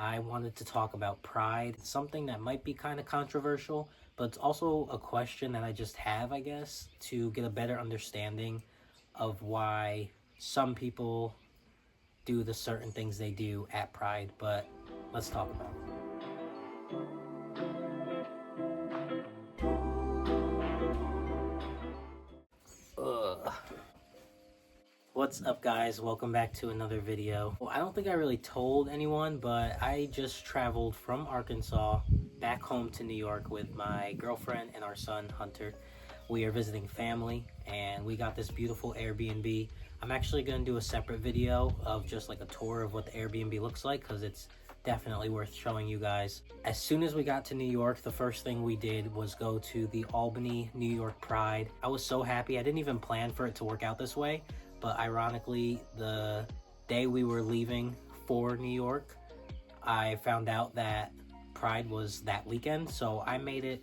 I wanted to talk about pride. It's something that might be kind of controversial, but it's also a question that I just have, I guess, to get a better understanding of why some people do the certain things they do at Pride. But let's talk about it. What's up, guys? Welcome back to another video. Well, I don't think I really told anyone, but I just traveled from Arkansas back home to New York with my girlfriend and our son Hunter. We are visiting family and we got this beautiful Airbnb. I'm actually going to do a separate video of just like a tour of what the Airbnb looks like, because it's definitely worth showing you guys. As soon as we got to New York, the first thing we did was go to the Albany, New York Pride. I was so happy. I didn't even plan for it to work out this way, but ironically, the day we were leaving for New York, I found out that Pride was that weekend, so I made it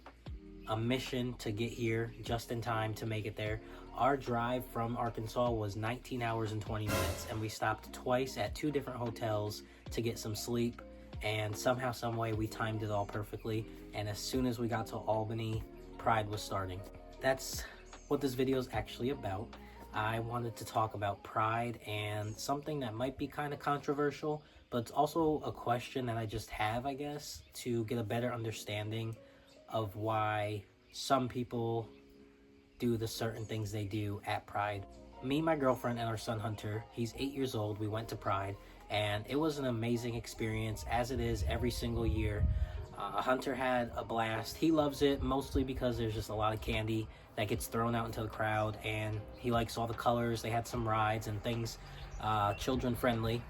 a mission to get here just in time to make it there. Our drive from Arkansas was 19 hours and 20 minutes, and we stopped twice at 2 different hotels to get some sleep, and somehow, some way, we timed it all perfectly, and as soon as we got to Albany, Pride was starting. That's what this video is actually about. I wanted to talk about Pride and something that might be kind of controversial, but it's also a question that I just have, I guess, to get a better understanding of why some people do the certain things they do at Pride. Me, my girlfriend, and our son Hunter, he's 8 years old, we went to Pride, and it was an amazing experience, as it is every single year. Hunter had a blast. He loves it mostly because there's just a lot of candy that gets thrown out into the crowd, and he likes all the colors. They had some rides and things, children friendly.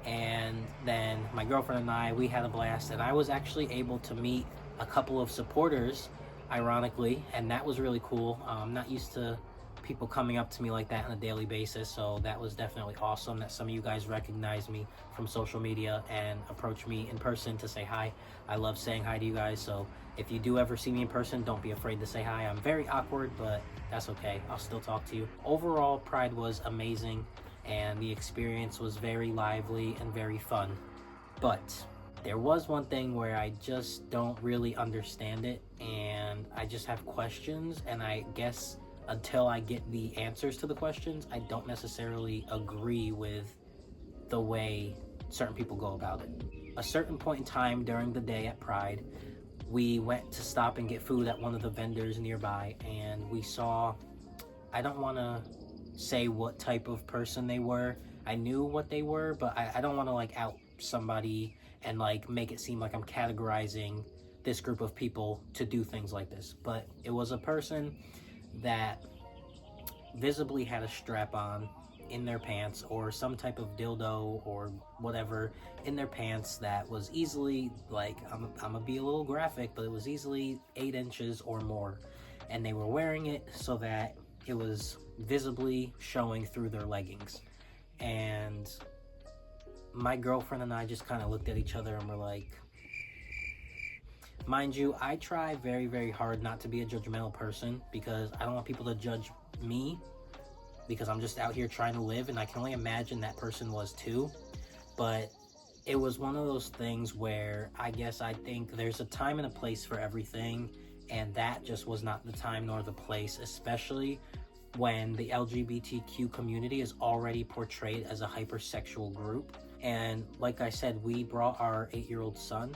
And then my girlfriend and I, we had a blast, and I was actually able to meet a couple of supporters, ironically, and that was really cool. I'm not used to people coming up to me like that on a daily basis, so that was definitely awesome that some of you guys recognized me from social media and approached me in person to say hi. I love saying hi to you guys, so if you do ever see me in person, don't be afraid to say hi. I'm very awkward, but that's okay. I'll still talk to you. Overall, Pride was amazing, and the experience was very lively and very fun. But there was one thing where I just don't really understand it, and I just have questions, and I guess until I get the answers to the questions, I don't necessarily agree with the way certain people go about it. A certain point in time during the day at Pride, we went to stop and get food at one of the vendors nearby, and we saw, I don't want to say what type of person they were. I knew what they were, but I don't want to like out somebody and like make it seem like I'm categorizing this group of people to do things like this. But it was a person that visibly had a strap on in their pants, or some type of dildo or whatever in their pants that was easily, like, I'm gonna be a little graphic, but it was easily 8 inches or more, and they were wearing it so that it was visibly showing through their leggings. And my girlfriend and I just kind of looked at each other and were like, mind you, I try very, very hard not to be a judgmental person, because I don't want people to judge me, because I'm just out here trying to live, and I can only imagine that person was too. But it was one of those things where I guess I think there's a time and a place for everything, and that just was not the time nor the place, especially when the LGBTQ community is already portrayed as a hypersexual group. And like I said, we brought our 8-year-old son,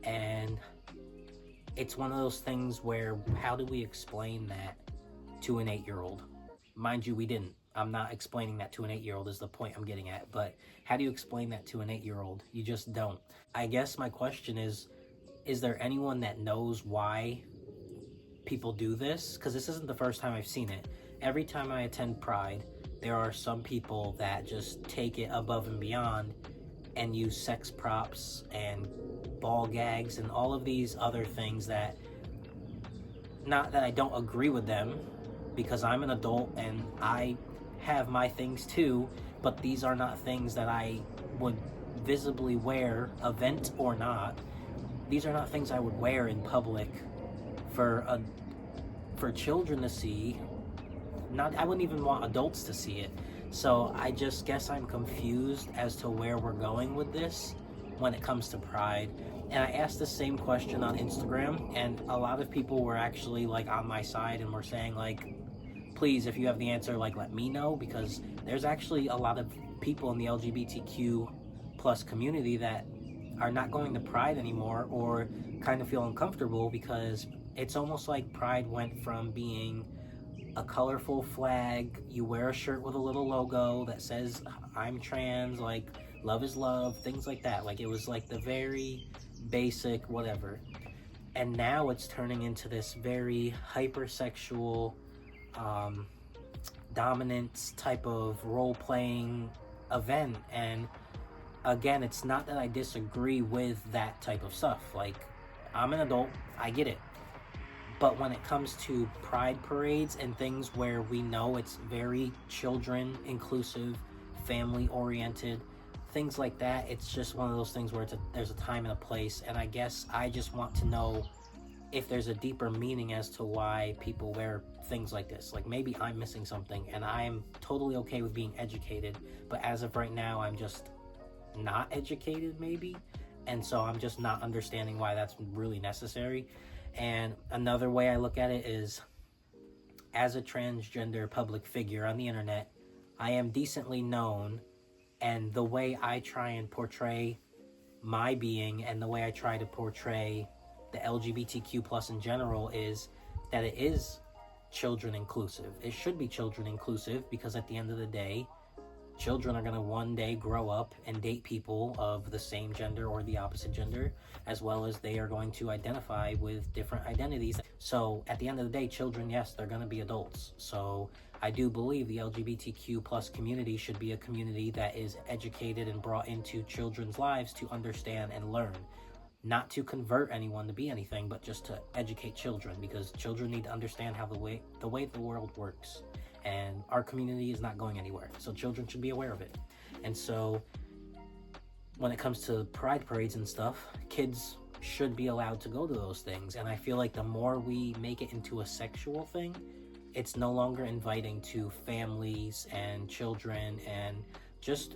and it's one of those things where how do we explain that to an 8-year-old? Mind you, we didn't. I'm not explaining that to an 8-year-old is the point I'm getting at, but how do you explain that to an 8-year-old? You just don't. I guess my question is there anyone that knows why people do this? Because this isn't the first time I've seen it. Every time I attend Pride, there are some people that just take it above and beyond and use sex props and ball gags and all of these other things that, not that I don't agree with them, because I'm an adult and I have my things too, but these are not things that I would visibly wear, event or not. These are not things I would wear in public for children to see. I wouldn't even want adults to see it. So I just guess I'm confused as to where we're going with this. when it comes to pride. And I asked the same question on Instagram, and a lot of people were actually like on my side and were saying like, please, if you have the answer, like let me know, because there's actually a lot of people in the LGBTQ plus community that are not going to Pride anymore, or kind of feel uncomfortable, because it's almost like Pride went from being a colorful flag, you wear a shirt with a little logo that says I'm trans, like love is love, things like that. Like it was like the very basic whatever. And now it's turning into this very hypersexual, dominance type of role-playing event. And again, it's not that I disagree with that type of stuff. Like, I'm an adult, I get it. But when it comes to pride parades and things where we know it's very children inclusive, family oriented, things like that, it's just one of those things where there's a time and a place. And I guess I just want to know if there's a deeper meaning as to why people wear things like this. Like maybe I'm missing something, and I'm totally okay with being educated, but as of right now, I'm just not educated maybe. And so I'm just not understanding why that's really necessary. And another way I look at it is, as a transgender public figure on the internet, I am decently known, and the way I try and portray my being and the way I try to portray the LGBTQ plus in general is that it is children inclusive. It should be children inclusive, because at the end of the day, children are going to one day grow up and date people of the same gender or the opposite gender, as well as they are going to identify with different identities. So at the end of the day, children, yes, they're going to be adults. So I do believe the LGBTQ plus community should be a community that is educated and brought into children's lives to understand and learn. Not to convert anyone to be anything, but just to educate children, because children need to understand how the way the world works. And our community is not going anywhere, so children should be aware of it. And so when it comes to pride parades and stuff, kids should be allowed to go to those things. And I feel like the more we make it into a sexual thing, it's no longer inviting to families and children and just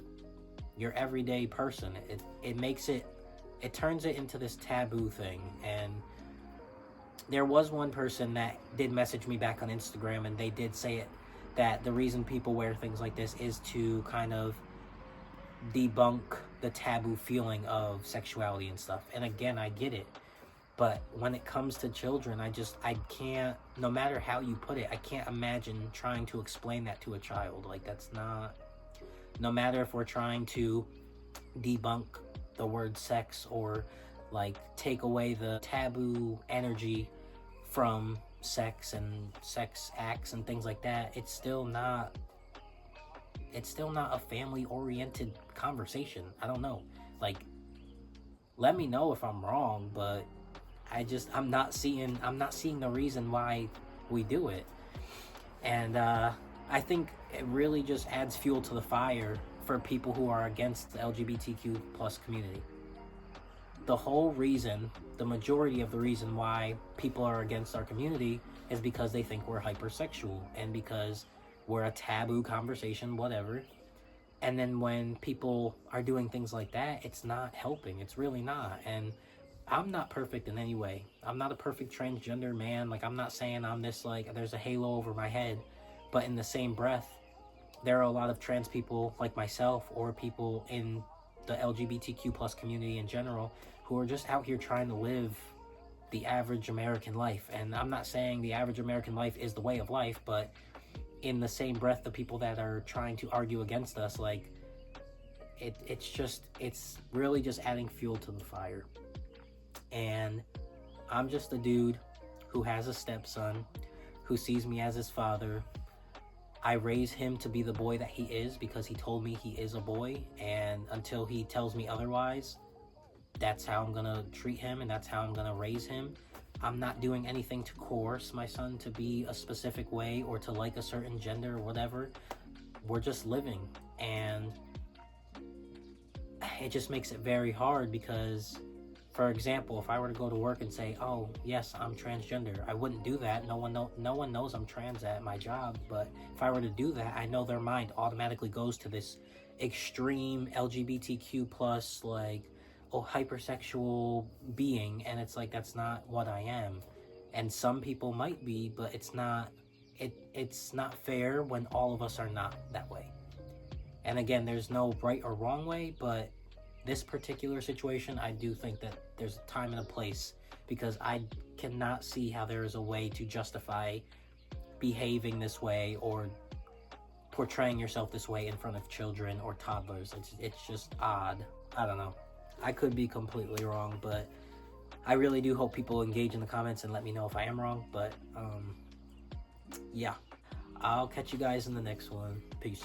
your everyday person. It turns it into this taboo thing. And there was one person that did message me back on Instagram, and they did say it, that the reason people wear things like this is to kind of debunk the taboo feeling of sexuality and stuff. And again, I get it. But when it comes to children, I can't, no matter how you put it, I can't imagine trying to explain that to a child. Like, that's not, no matter if we're trying to debunk the word sex or like take away the taboo energy from sex and sex acts and things like that, it's still not a family oriented conversation. I don't know, like, let me know if I'm wrong, but I'm not seeing the reason why we do it. And I think it really just adds fuel to the fire for people who are against the LGBTQ plus community. The majority of the reason why people are against our community is because they think we're hypersexual and because we're a taboo conversation, whatever. And then when people are doing things like that, it's not helping. It's really not. And I'm not perfect in any way. I'm not a perfect transgender man. Like, I'm not saying I'm this, like, there's a halo over my head. But in the same breath, there are a lot of trans people like myself, or people in the LGBTQ plus community in general, who are just out here trying to live the average American life. And I'm not saying the average American life is the way of life, but in the same breath, the people that are trying to argue against us, like, it's really just adding fuel to the fire. And I'm just a dude who has a stepson, who sees me as his father. I raise him to be the boy that he is because he told me he is a boy, and until he tells me otherwise, that's how I'm gonna treat him, and that's how I'm gonna raise him. I'm not doing anything to coerce my son to be a specific way or to like a certain gender or whatever. We're just living, and it just makes it very hard because, for example, if I were to go to work and say, oh, yes, I'm transgender, I wouldn't do that. No one knows I'm trans at my job, but if I were to do that, I know their mind automatically goes to this extreme LGBTQ plus, like, a hypersexual being, and it's like, that's not what I am. And some people might be, but it's not fair when all of us are not that way. And again, there's no right or wrong way, but this particular situation, I do think that there's a time and a place, because I cannot see how there is a way to justify behaving this way or portraying yourself this way in front of children or toddlers. It's just odd. I don't know. I could be completely wrong, but I really do hope people engage in the comments and let me know if I am wrong. But yeah, I'll catch you guys in the next one. Peace.